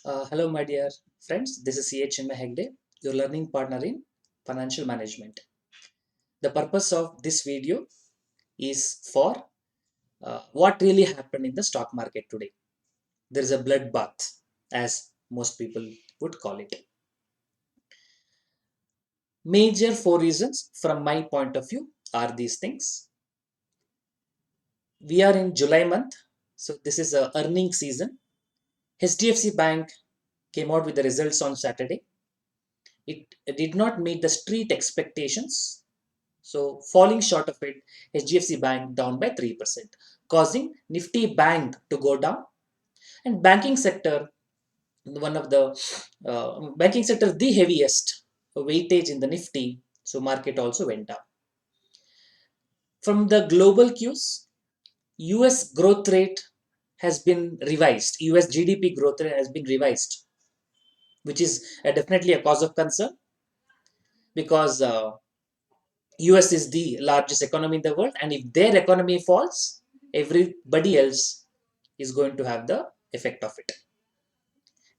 Hello, my dear friends. This is CH Chinmay Hegde, your learning partner in financial management. The purpose of this video is for what really happened in the stock market today. There is a bloodbath, as most people would call it. Major four reasons, from my point of view, are these things. We are in July month, so this is a earning season. HDFC Bank came out with the results on Saturday. It did not meet the street expectations. So falling short of it, HDFC Bank down by 3%, causing Nifty Bank to go down. And banking sector, one of the banking sector, the heaviest weightage in the Nifty. So market also went down. From the global cues, US growth rate has been revised. US GDP growth rate has been revised, which is definitely a cause of concern because US is the largest economy in the world, and if their economy falls, everybody else is going to have the effect of it.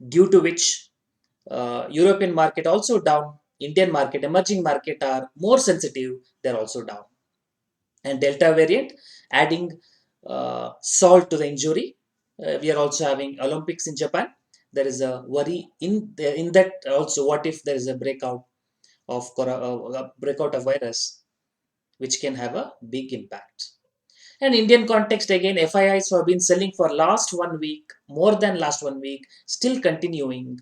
Due to which, European market also down, Indian market, emerging market are more sensitive, they're also down. And Delta variant adding salt to the injury. We are also having Olympics in Japan. There is a worry in that also. What if there is a breakout of virus, which can have a big impact? And Indian context again, FIIs have been selling for last 1 week, more than last 1 week, still continuing.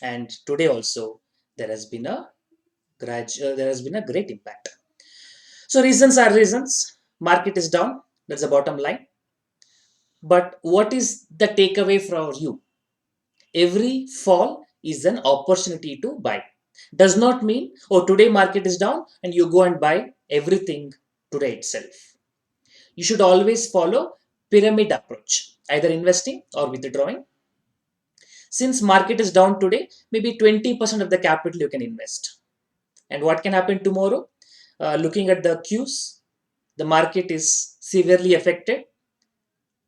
And today also there has been a great impact. So reasons are reasons. Market is down. That's the bottom line. But what is the takeaway for you? Every fall is an opportunity to buy. Does not mean, oh, today market is down and you go and buy everything today itself. You should always follow pyramid approach, either investing or withdrawing. Since market is down today, maybe 20% of the capital you can invest. And what can happen tomorrow? Looking at the cues, the market is severely affected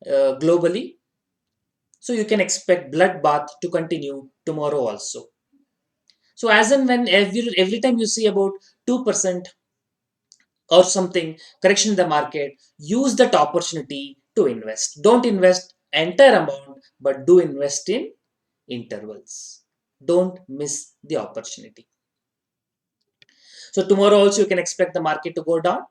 globally. So you can expect bloodbath to continue tomorrow also. So as and when every time you see about 2% or something correction in the market, use that opportunity to invest. Don't invest entire amount, but do invest in intervals. Don't miss the opportunity. So tomorrow also you can expect the market to go down,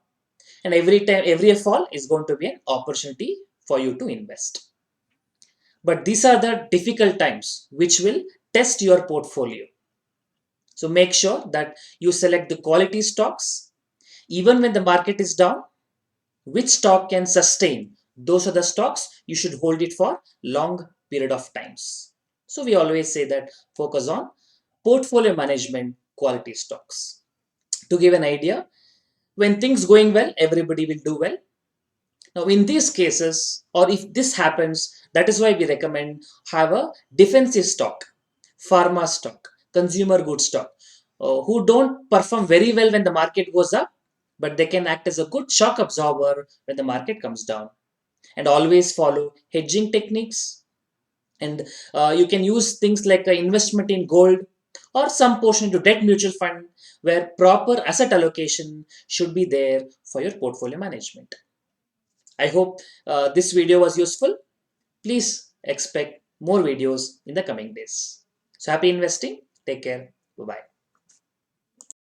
and every fall is going to be an opportunity for you to invest. But these are the difficult times which will test your portfolio. So make sure that you select the quality stocks even when the market is down. Which stock can sustain? Those are the stocks you should hold it for long period of times. So we always say that focus on portfolio management, quality stocks. To give an idea, when things going well, everybody will do well. Now in these cases, or if this happens, that is why we recommend have a defensive stock, pharma stock, consumer goods stock, who don't perform very well when the market goes up, but they can act as a good shock absorber when the market comes down. And always follow hedging techniques. And you can use things like investment in gold or some portion to debt mutual fund, where proper asset allocation should be there for your portfolio management. I hope this video was useful. Please expect more videos in the coming days. So happy investing. Take care. Bye bye.